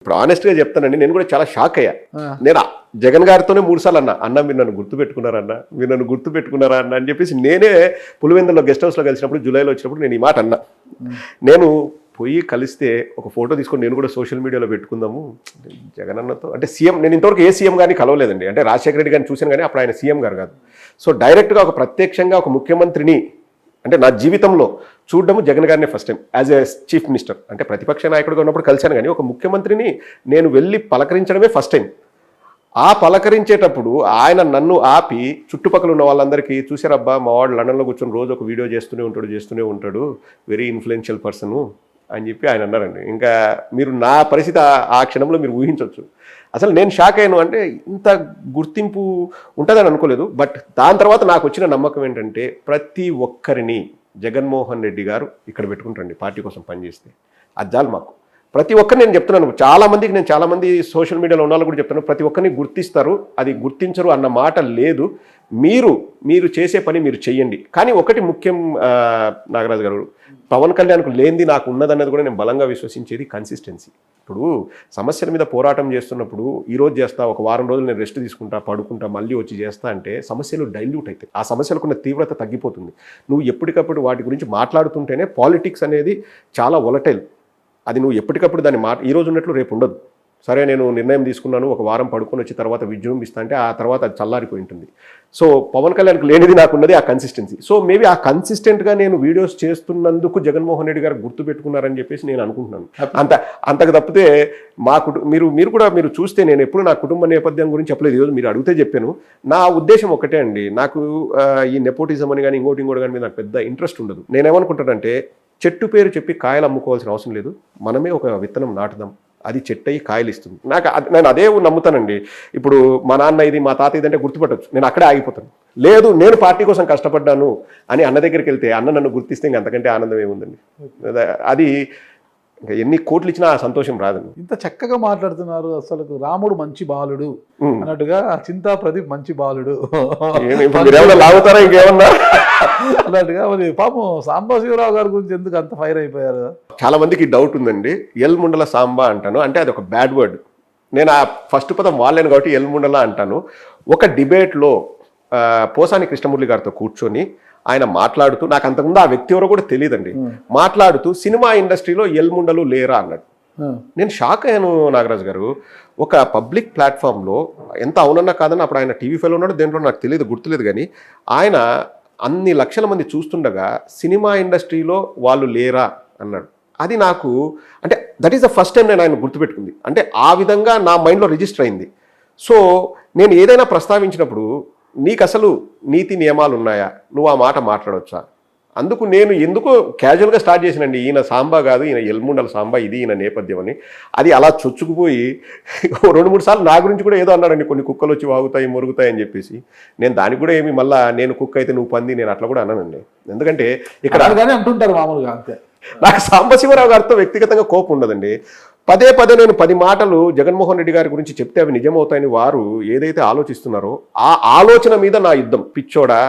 ఇప్పుడు ఆనెస్ట్గా చెప్తానండి, నేను కూడా చాలా షాక్ అయ్యా. నేను జగన్ గారితోనే 3 సార్లు అన్న మీరు నన్ను గుర్తుపెట్టుకున్నారన్న, మీరు నన్ను గుర్తుపెట్టుకున్నారా అన్న అని చెప్పేసి నేనే పులివెందులో గెస్ట్ హౌస్లో కలిసినప్పుడు జూలైలో వచ్చినప్పుడు నేను ఈ మాట అన్నా. నేను పోయి కలిస్తే ఒక ఫోటో తీసుకొని నేను కూడా సోషల్ మీడియాలో పెట్టుకుందాము జగన్ అన్నతో. అంటే సీఎం, నేను ఇంతవరకు ఏ సీఎం గారిని కలవలేదండి. అంటే రాజశేఖర రెడ్డి గారిని చూశాను కానీ అప్పుడు ఆయన సీఎం గారు కాదు. సో డైరెక్ట్గా ఒక ప్రత్యక్షంగా ఒక ముఖ్యమంత్రిని అంటే నా జీవితంలో చూడడము జగన్ గారినే first time as a chief minister. అంటే ప్రతిపక్ష నాయకుడిగా ఉన్నప్పుడు కలిశాను కానీ ఒక ముఖ్యమంత్రిని నేను వెళ్ళి పలకరించడమే ఫస్ట్ టైం. ఆ పలకరించేటప్పుడు ఆయన నన్ను ఆపి చుట్టుపక్కల ఉన్న వాళ్ళందరికీ చూసారబ్బా మా వాడు లండన్లో కూర్చొని రోజు ఒక వీడియో చేస్తూనే ఉంటాడు వెరీ ఇన్ఫ్లుయెన్షియల్ పర్సను అని చెప్పి ఆయన అన్నారండి. ఇంకా మీరు నా పరిస్థితి ఆ క్షణంలో మీరు ఊహించవచ్చు. అసలు నేను షాక్ అయ్యాను. అంటే ఇంత గుర్తింపు ఉంటుందని అనుకోలేదు. బట్ దాని తర్వాత నాకు వచ్చిన నమ్మకం ఏంటంటే ప్రతి ఒక్కరిని జగన్మోహన్ రెడ్డి గారు ఇక్కడ పెట్టుకుంటారండి పార్టీ కోసం పనిచేస్తే. అది చాలు మాకు. ప్రతి ఒక్కరిని నేను చెప్తున్నాను, చాలామంది సోషల్ మీడియాలో ఉన్న వాళ్ళు కూడా చెప్తున్నాను, ప్రతి ఒక్కరిని గుర్తిస్తారు, అది గుర్తించరు అన్న మాట లేదు. మీరు చేసే పని మీరు చెయ్యండి. కానీ ఒకటి ముఖ్యం నాగరాజు గారు, పవన్ కళ్యాణ్కు లేనిది నాకు ఉన్నదన్నది కూడా నేను బలంగా విశ్వసించేది కన్సిస్టెన్సీ. ఇప్పుడు సమస్యల మీద పోరాటం చేస్తున్నప్పుడు ఈరోజు చేస్తా, ఒక వారం రోజులు నేను రెస్ట్ తీసుకుంటా, పడుకుంటా, మళ్ళీ వచ్చి చేస్తా అంటే సమస్యలు డైల్యూట్ అవుతాయి. ఆ సమస్యలకున్న తీవ్రత తగ్గిపోతుంది. నువ్వు ఎప్పటికప్పుడు వాటి గురించి మాట్లాడుతుంటేనే పాలిటిక్స్ అనేది చాలా వొలటైల్. అది నువ్వు ఎప్పటికప్పుడు దాన్ని ఈ రోజు ఉన్నట్లు రేపు ఉండదు. సరే నేను నిర్ణయం తీసుకున్నాను, ఒక వారం పడుకొని వచ్చి తర్వాత విజృంభిస్తా అంటే ఆ తర్వాత అది చల్లారిపోయి ఉంటుంది. సో పవన్ కళ్యాణ్కి లేనిది నాకున్నది ఆ కన్సిస్టెన్సీ. సో మేబీ ఆ కన్సిస్టెంట్గా నేను వీడియోస్ చేస్తున్నందుకు జగన్మోహన్ రెడ్డి గారు గుర్తుపెట్టుకున్నారని చెప్పేసి నేను అనుకుంటున్నాను. అంతకు తప్పితే మా మీరు చూస్తే నేను ఎప్పుడు నా కుటుంబ నేపథ్యం గురించి చెప్పలేదు. ఈరోజు మీరు అడిగితే చెప్పాను. నా ఉద్దేశం ఒకటే అండి, నాకు ఈ నెపోటిజం అని కానీ ఇంకోటి కానీ మీద నాకు పెద్ద ఇంట్రెస్ట్ ఉండదు. నేనేమనుకుంటానంటే చెట్టు పేరు చెప్పి కాయలు అమ్ముకోవాల్సిన అవసరం లేదు. మనమే ఒక విత్తనం నాటుదాం, అది చెట్టు అయ్యి కాయలు ఇస్తుంది. నేను అదే నమ్ముతానండి. ఇప్పుడు మా నాన్న ఇది మా తాత ఇదంటే గుర్తుపట్టవచ్చు, నేను అక్కడే ఆగిపోతాను. లేదు నేను పార్టీ కోసం కష్టపడ్డాను అని అన్న దగ్గరికి వెళ్తే అన్న నన్ను గుర్తిస్తే ఇంక అంతకంటే ఆనందం ఏముందండి. అది ఇంకా ఎన్ని కోట్లు ఇచ్చినా ఆ సంతోషం రాదండి. ఇంత చక్కగా మాట్లాడుతున్నారు. అసలు రాముడు మంచి బాలుడు అన్నట్టుగా చింతా ప్రదీప్ మంచి బాలుడు లాగుతారా ఇంకేమన్నా అన్నట్టుగా. మరి పాపం సాంబశివరావు గారి గురించి ఎందుకు అంత ఫైర్ అయిపోయారు? చాలా మందికి డౌట్ ఉందండి. ఎల్ముండల సాంబా అంటాను అంటే అది ఒక బ్యాడ్ వర్డ్. నేను ఆ ఫస్ట్ పదం వాళ్ళని కాబట్టి ఎల్ముండల అంటాను. ఒక డిబేట్లో పోసాని కృష్ణమురళి గారితో కూర్చొని ఆయన మాట్లాడుతూ, నాకు అంతకుముందు ఆ వ్యక్తి ఎవరో కూడా తెలియదండి, మాట్లాడుతూ సినిమా ఇండస్ట్రీలో ఎల్ముండలు లేరా అన్నాడు. నేను షాక్ అయ్యాను నాగరాజు గారు. ఒక పబ్లిక్ ప్లాట్ఫామ్లో ఎంత అవునన్నా కాదన్నా, అప్పుడు ఆయన టీవీ ఫైవ్లో ఉన్నాడు, దేంట్లో నాకు తెలియదు, గుర్తులేదు. కానీ ఆయన అన్ని లక్షల మంది చూస్తుండగా సినిమా ఇండస్ట్రీలో వాళ్ళు లేరా అన్నాడు. అది నాకు అంటే that is the first time నేను ఆయన గుర్తుపెట్టుకుంది. అంటే ఆ విధంగా నా మైండ్లో రిజిస్టర్ అయింది. సో నేను ఏదైనా ప్రస్తావించినప్పుడు నీకు అసలు నీతి నియమాలు ఉన్నాయా, నువ్వు ఆ మాట మాట్లాడవచ్చా? అందుకు నేను ఎందుకో క్యాజువల్గా స్టార్ట్ చేసినండి, ఈయన సాంబా కాదు, ఈయన ఎల్ముండల సాంబా, ఇది ఈయన నేపథ్యం అని. అది అలా చొచ్చుకుపోయి 2-3 సార్లు నా గురించి కూడా ఏదో అన్నాడండి, కొన్ని కుక్కలు వచ్చి వాగుతాయి మొరుగుతాయి అని చెప్పేసి. నేను దానికి కూడా ఏమి మళ్ళీ నేను కుక్క అయితే నువ్వు పంది, నేను అట్లా కూడా అన్నానండి. ఎందుకంటే ఇక్కడ అంటుంటారు మామూలుగా. అంతే. నాకు సాంబశివరావు గారితో వ్యక్తిగతంగా కోపం ఉండదండి. పదే నేను 10 మాటలు జగన్మోహన్ రెడ్డి గారి గురించి చెప్తే అవి నిజమవుతాయని వారు ఏదైతే ఆలోచిస్తున్నారో ఆ ఆలోచన మీద నా యుద్ధం. పిచ్చోడా,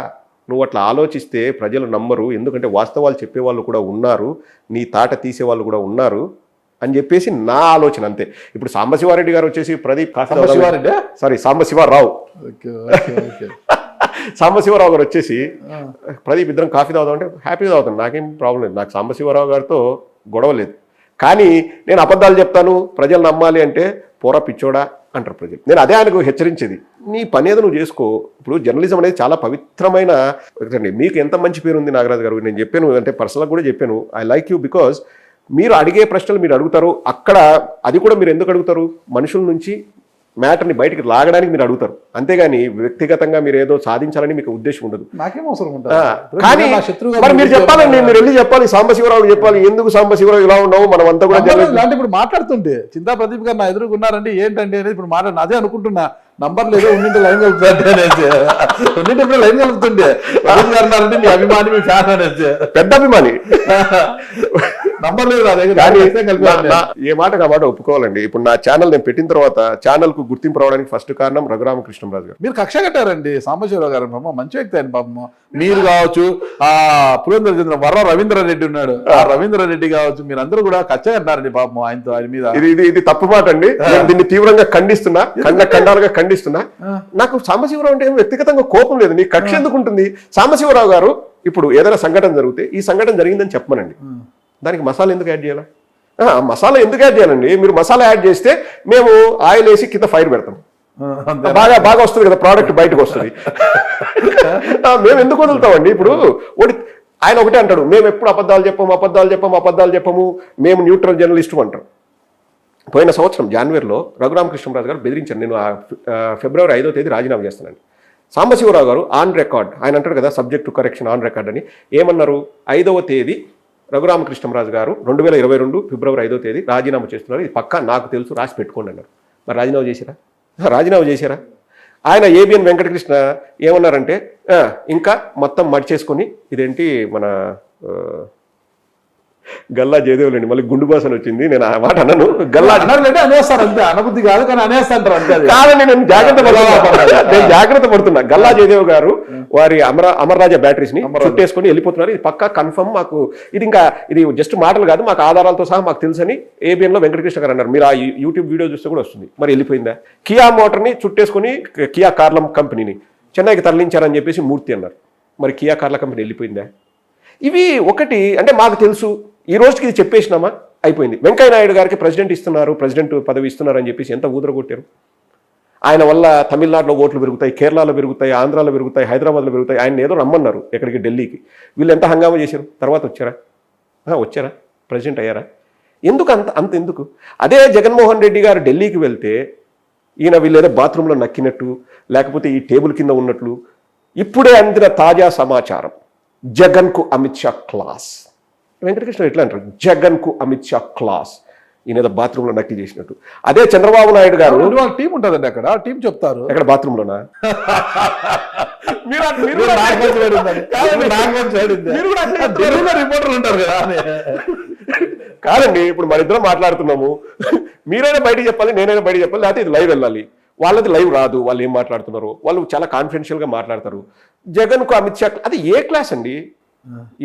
నువ్వు అట్లా ఆలోచిస్తే ప్రజలు నమ్మరు, ఎందుకంటే వాస్తవాలు చెప్పేవాళ్ళు కూడా ఉన్నారు, నీ తాట తీసేవాళ్ళు కూడా ఉన్నారు అని చెప్పేసి నా ఆలోచన. అంతే. ఇప్పుడు సాంబశివారెడ్డి గారు వచ్చేసి ప్రదీప్ సాంబశివరావు సాంబశివరావు గారు వచ్చేసి ప్రదీప్ ఇద్దరం కాఫీ తాగుదాం అంటే హ్యాపీగా తాగుతాను, నాకేం ప్రాబ్లం లేదు. నాకు సాంబశివరావు గారితో గొడవ లేదు. కానీ నేను అబద్ధాలు చెప్తాను, ప్రజలు నమ్మాలి అంటే పోరా పిచ్చోడా అంటారు ప్రజలు. నేను అదే ఆయనకు హెచ్చరించేది, నీ పని ఏదో నువ్వు చేసుకో. ఇప్పుడు జర్నలిజం అనేది చాలా పవిత్రమైన. మీకు ఎంత మంచి పేరు ఉంది నాగరాజు గారు, నేను చెప్పాను అంటే పర్సనల్గా కూడా చెప్పాను, ఐ లైక్ యూ బికాజ్ మీరు అడిగే ప్రశ్నలు మీరు అడుగుతారు. అక్కడ అది కూడా మీరు ఎందుకు అడుగుతారు, మనుషుల నుంచి మ్యాటర్ని బయటికి లాగడానికి మీరు అడుగుతారు. అంతేగాని వ్యక్తిగతంగా మీరు ఏదో సాధించాలని మీకు ఉద్దేశం ఉండదు. నాకేం అవసరం ఉంటుంది. కానీ మరి మీరు చెప్పాలండి, మీరు వెళ్ళి చెప్పాలి, సాంబశివరావు చెప్పాలి, ఎందుకు సాంబశివరావు ఇలా ఉన్నావు, మనం అంతా కూడా అంటే ఇప్పుడు మాట్లాడుతుంటే చింతా ప్రదీప్ గారు నా ఎదురుకున్నారంటే ఏంటంటే అనేది ఇప్పుడు మాట్లాడిన అదే అనుకుంటున్నా. నంబర్ లేదో ఉన్నింటి లైన్ కలుపుతుంటే అనేసి ఉన్నింటి లైన్ కలుపుతుండే ప్రదీప్ గారు అన్నారంటే మీ అభిమాని, మీ ఫ్యాన్ అనేసి. పెద్ద అభిమాని. నంబర్ లేదు నా దగ్గర. కానీ కలిపి ఏ మాట మాట ఒప్పుకోవాలండి. ఇప్పుడు నా ఛానల్ నేను పెట్టిన తర్వాత ఛానల్ కు గుర్తింపు రావడానికి ఫస్ట్ కారణం రఘురామకృష్ణరాజు గారు. మీరు కక్ష కట్టారండి సాంబశివరావు గారు. పాపం మంచి వ్యక్తి ఆయన పాపం. మీరు కావచ్చు, ఆ పురంధర చంద్ర వర్ర రవీంద్రారెడ్డి ఉన్నాడు, ఆ రవీంద్రారెడ్డి కావచ్చు, మీరందరూ కూడా కక్ష కట్టారండి పాపం ఆయనతో, ఆయన మీద. ఇది తప్పు మాట అండి. నేను దీన్ని తీవ్రంగా ఖండిస్తున్నా, ఖండాలుగా ఖండిస్తున్నా. నాకు సాంబశివరావు అంటే వ్యక్తిగతంగా కోపం లేదు. నీ కక్ష ఎందుకు ఉంటుంది? సాంబశివరావు గారు ఇప్పుడు ఏదైనా సంఘటన జరిగితే ఈ సంఘటన జరిగిందని చెప్పమనండి, దానికి మసాలా ఎందుకు యాడ్ చేయాలా? మసాలా ఎందుకు యాడ్ చేయాలండి? మీరు మసాలా యాడ్ చేస్తే మేము ఆయిల్ వేసి కింద ఫైర్ పెడతాం, బాగా వస్తుంది కదా, ప్రోడక్ట్ బయటకు వస్తుంది. మేము ఎందుకు వదులుతామండి? ఇప్పుడు ఆయన ఒకటే అంటాడు, మేము ఎప్పుడు అబద్ధాలు చెప్పము, మేము న్యూట్రల్ జర్నలిస్టు అంటాం. పోయిన సంవత్సరం జనవరిలో రఘురామకృష్ణరాజు గారు బెదిరించారు, నేను ఫిబ్రవరి 5వ తేదీ రాజీనామా చేస్తానండి. సాంబశివరావు గారు ఆన్ రికార్డ్, ఆయన అంటారు కదా subject to correction on record అని, ఏమన్నారు? 5వ తేదీ రఘురామకృష్ణరాజు గారు 2022 ఫిబ్రవరి 5వ తేదీ రాజీనామా చేస్తున్నారు, ఇది పక్కా నాకు తెలుసు, రాసి పెట్టుకోండి అన్నారు. మరి రాజీనామా చేశారా? ఆయన ఏబిఎన్ వెంకటకృష్ణ ఏమన్నారంటే ఇంకా మొత్తం మడిచేసుకొని, ఇదేంటి మన గల్లా జయదేవులండి, మళ్ళీ గుండు బాసన వచ్చింది, నేను ఆ మాట అన్నాను. గల్లా అనేస్తారు అంతే, అనబుద్ధి కాదు కానీ అనేస్తాంటారు అంతే. కాదండి, నేను జాగ్రత్త పడుతున్నా. గల్లా జయదేవ్ గారు వారి అమర్రాజా బ్యాటరీస్ ని చుట్టేసుకొని వెళ్ళిపోతున్నారు, ఇది పక్కా కన్ఫర్మ్, మాకు ఇది జస్ట్ మాటలు కాదు, మాకు ఆధారాలతో సహా మాకు తెలుసని ఏబిఎన్ లో వెంకటకృష్ణ గారు అన్నారు. మీరు ఆ యూట్యూబ్ వీడియో చూస్తే కూడా వస్తుంది. మరి వెళ్ళిపోయిందా? కియా మోటార్ ని చుట్టేసుకొని కియా కార్ల కంపెనీని చెన్నైకి తరలించారని చెప్పేసి మూర్తి అన్నారు. మరి కియా కార్ల కంపెనీ వెళ్ళిపోయిందా? ఇవి ఒకటి అంటే మాకు తెలుసు, ఈ రోజుకి ఇది చెప్పేసినామా, అయిపోయింది. వెంకయ్య నాయుడు గారికి ప్రెసిడెంట్ పదవి ఇస్తున్నారు అని చెప్పేసి ఎంత ఊదరగొట్టారు. ఆయన వల్ల తమిళనాడులో ఓట్లు పెరుగుతాయి, కేరళలో పెరుగుతాయి, ఆంధ్రాలో పెరుగుతాయి, హైదరాబాద్లో పెరుగుతాయి. ఆయన ఏదో రమ్మన్నారు ఎక్కడికి, ఢిల్లీకి. వీళ్ళు ఎంత హంగామా చేశారు? తర్వాత వచ్చారా? ప్రెసిడెంట్ అయ్యారా? ఎందుకు అంత ఎందుకు? అదే జగన్మోహన్ రెడ్డి గారు ఢిల్లీకి వెళ్తే ఈయన వీళ్ళేదో బాత్రూంలో నక్కినట్టు, లేకపోతే ఈ టేబుల్ కింద ఉన్నట్లు. ఇప్పుడే అందిన తాజా సమాచారం, జగన్కు అమిత్ షా క్లాస్. వెంకటకృష్ణ ఎట్లా అంటారు? జగన్కు అమిత్ షా క్లాస్, ఈయన బాత్రూంలో నక్కి చేసినట్టు. అదే చంద్రబాబు నాయుడు గారు టీం ఉంటుందండి అక్కడ, టీం చెప్తారు ఎక్కడ బాత్రూంలోనా? రిపోర్టర్లు ఉంటారు కదా. కాదండి, ఇప్పుడు మన ఇద్దరం మాట్లాడుతున్నాము, మీరైనా బయటికి చెప్పాలి, నేనైనా బయటికి చెప్పాలి, లేకపోతే ఇది లైవ్ వెళ్ళాలి. వాళ్ళది లైవ్ రాదు, వాళ్ళు ఏం మాట్లాడుతున్నారు, వాళ్ళు చాలా కాన్ఫిడెన్షియల్ గా మాట్లాడతారు. జగన్కు అమిత్ షా, అది ఏ క్లాస్ అండి?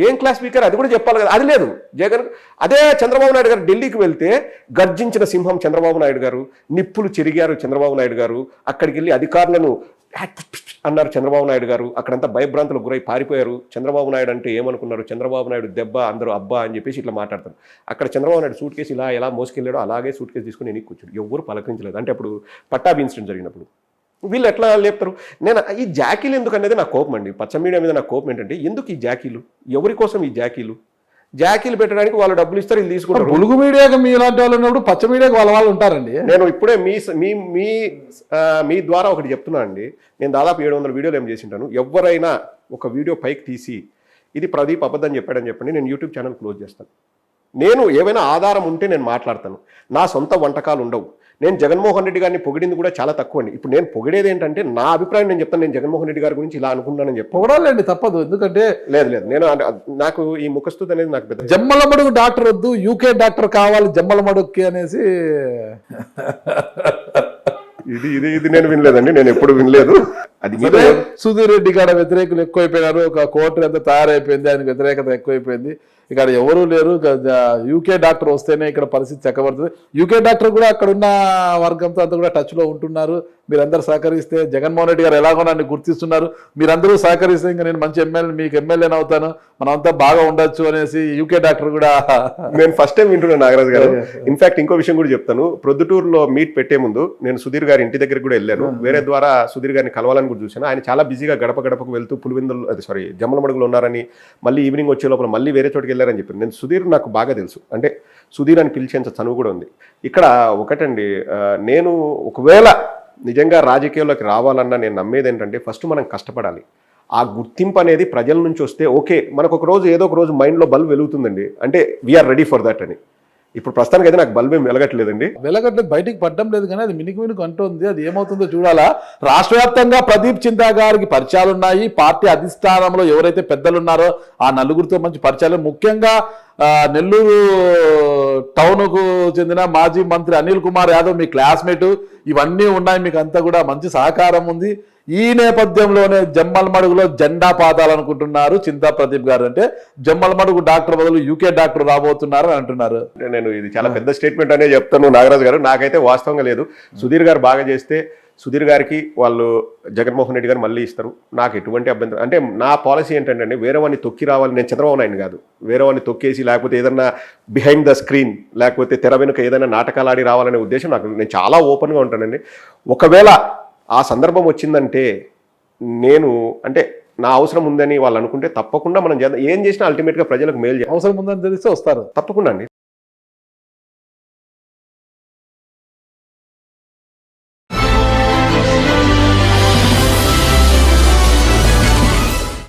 ఏం క్లాస్ స్పీకర్? అది కూడా చెప్పాలి కదా. అది లేదు జగన్. అదే చంద్రబాబు నాయుడు గారు ఢిల్లీకి వెళ్తే గర్జించిన సింహం చంద్రబాబు నాయుడు గారు, నిప్పులు చెరిగారు చంద్రబాబు నాయుడు గారు, అక్కడికి వెళ్ళి అధికారులను అన్నారు చంద్రబాబు నాయుడు గారు, అక్కడంతా భయభ్రాంతులకు గురై పారిపోయారు. చంద్రబాబు నాయుడు అంటే ఏమనుకున్నారు? చంద్రబాబు నాయుడు దెబ్బ, అందరూ అబ్బా అని చెప్పేసి ఇట్లా మాట్లాడతారు. అక్కడ చంద్రబాబు నాయుడు సూట్ కేసు ఎలా మోసుకెళ్ళాడో అలాగే సూట్ కేసు తీసుకుని ఎన్ని కూర్చోడు, ఎవరు పలకరించలేదు. అంటే అప్పుడు పట్టాభి ఇన్సిడెంట్ జరిగినప్పుడు వీళ్ళు ఎట్లా లేపుతారు? నేను ఈ జాకీలు ఎందుకు అనేది నాకు కోపం అండి. పచ్చ మీడియా మీద నాకు కోపం ఏంటంటే, ఎందుకు ఈ జాకీలు? ఎవరి కోసం ఈ జాకీలు పెట్టడానికి వాళ్ళు డబ్బులు ఇస్తారు, వీళ్ళు తీసుకుంటారు. బులుగు మీడియాకి మీ లాంటి వాళ్ళు ఉన్నప్పుడు పచ్చ మీడియాకి వాళ్ళు ఉంటారండి. నేను ఇప్పుడే మీ ద్వారా ఒకటి చెప్తున్నా అండి. నేను దాదాపు 700 వీడియోలు ఏం చేసింటాను. ఎవరైనా ఒక వీడియో పైకి తీసి ఇది ప్రదీప్ అబద్ధం చెప్పాడని చెప్పండి, నేను యూట్యూబ్ ఛానల్ క్లోజ్ చేస్తాను. నేను ఏమైనా ఆధారం ఉంటే నేను మాట్లాడతాను. నా సొంత వంటకాలు ఉండవు. నేను జగన్మోహన్ రెడ్డి గారిని పొగిడింది కూడా చాలా తక్కువ అండి. ఇప్పుడు నేను పొగిడేది ఏంటంటే నా అభిప్రాయం నేను చెప్తాను. నేను జగన్మోహన్ రెడ్డి గారి గురించి ఇలా అనుకున్నానని చెప్పి పొగడాలండి, తప్పదు. ఎందుకంటే లేదు నేను నాకు ఈ ముఖస్తుతి అనేది నాకు పెద్ద. జమ్మలమడుగు డాక్టర్ వద్దు, యూకే డాక్టర్ కావాలి జమ్మలమడుగుకి అనేసి ఇది నేను వినలేదండి, నేను ఎప్పుడు వినలేదు. అది సుధీర్ రెడ్డి గారి వ్యతిరేకులు ఎక్కువైపోయినారు, ఒక కోర్టు ఎంత తయారైపోయింది, ఆయనకు వ్యతిరేకత ఎక్కువైపోయింది. ఇక్కడ ఎవరూ లేరు, యూకే డాక్టర్ వస్తేనే ఇక్కడ పరిస్థితి చక్కబడుతుంది. యూకే డాక్టర్ కూడా అక్కడ ఉన్న వర్గంతో అంతా కూడా టచ్లో ఉంటున్నారు. మీరందరూ సహకరిస్తే, జగన్మోహన్ రెడ్డి గారు ఎలాగో నన్ను గుర్తిస్తున్నారు, మీరందరూ సహకరిస్తే ఇంకా నేను మంచి మీకు ఎమ్మెల్యేని అవుతాను, మనమంతా బాగా ఉండొచ్చు అనేసి యూకే డాక్టర్ కూడా. నేను ఫస్ట్ టైం వింటున్నాను నాగరాజు గారు. ఇన్ఫాక్ట్ ఇంకో విషయం కూడా చెప్తాను. ప్రొద్దుటూరులో మీట్ పెట్టే ముందు నేను సుధీర్ గారి ఇంటి దగ్గరికి కూడా వెళ్ళాను. వేరే ద్వారా సుధీర్ గారిని కలవాలని కూడా చూశాను. ఆయన చాలా బిజీగా గడపకు వెళ్తూ జమ్మలమడుగులో ఉన్నారని, మళ్ళీ ఈవినింగ్ వచ్చే లోపల మళ్ళీ వేరే చోటుకి వెళ్ళారని చెప్పాను. నేను సుధీర్ నాకు బాగా తెలుసు, అంటే సుధీర్ అని పిలిచేంత చనువు కూడా ఉంది. ఇక్కడ ఒకటండి, నేను ఒకవేళ నిజంగా రాజకీయాల్లోకి రావాలన్నా నేను నమ్మేది ఏంటంటే, ఫస్ట్ మనం కష్టపడాలి. ఆ గుర్తింపు అనేది ప్రజల నుంచి వస్తే ఓకే, మనకు ఒక రోజు ఏదో ఒక రోజు మైండ్లో బల్బ్ వెలుగుతుందండి, అంటే వీఆర్ రెడీ ఫర్ దట్ అని. ఇప్పుడు ప్రస్తుతానికి అయితే నాకు బల్బ్ ఏం వెలగట్లేదండి, వెలగట్లేదు, బయటికి పడ్డం లేదు, కానీ అది మినుకు అంటుంది. అది ఏమవుతుందో చూడాలా. రాష్ట్ర వ్యాప్తంగా ప్రదీప్ చింతా గారికి పరిచయాలు ఉన్నాయి. పార్టీ అధిష్టానంలో ఎవరైతే పెద్దలు ఉన్నారో ఆ నలుగురితో మంచి పరిచయాలు, ముఖ్యంగా నెల్లూరు టౌన్కు చెందిన మాజీ మంత్రి అనిల్ కుమార్ యాదవ్ మీ క్లాస్మేట్, ఇవన్నీ ఉన్నాయి, మీకు అంతా కూడా మంచి సహకారం ఉంది. ఈ నేపథ్యంలోనే జమ్మలమడుగులో జెండా పాతాలనుకుంటున్నారు చింతా ప్రదీప్ గారు. అంటే జమ్మలమడుగు డాక్టర్ బదులు యూకే డాక్టర్ రాబోతున్నారు అని అంటున్నారు. నేను ఇది చాలా పెద్ద స్టేట్మెంట్ అనే చెప్తాను నాగరాజు గారు. నాకైతే వాస్తవంగా లేదు. సుధీర్ గారు బాగా చేస్తే సుధీర్ గారికి వాళ్ళు జగన్మోహన్ రెడ్డి గారు మళ్ళీ ఇస్తారు. నాకు ఎటువంటి అభ్యంతరం, అంటే నా పాలసీ ఏంటంటే వేరే వాడిని తొక్కి రావాలి. నేను చంద్రబాబు నాయుడు కాదు, వేరే వాడిని తొక్కేసి లేకపోతే ఏదన్నా బిహైండ్ ద స్క్రీన్ లేకపోతే తెర వెనుక ఏదైనా నాటకాలు ఆడి రావాలనే ఉద్దేశం నాకు. నేను చాలా ఓపెన్గా ఉంటానండి. ఒకవేళ ఆ సందర్భం వచ్చిందంటే నేను అంటే నా అవసరం ఉందని వాళ్ళు అనుకుంటే తప్పకుండా మనం చేద్దాం. ఏం చేసినా అల్టిమేట్గా ప్రజలకు మేలు చేయాలి. అవసరం ఉందని తెలిస్తే వస్తారు తప్పకుండా అండి.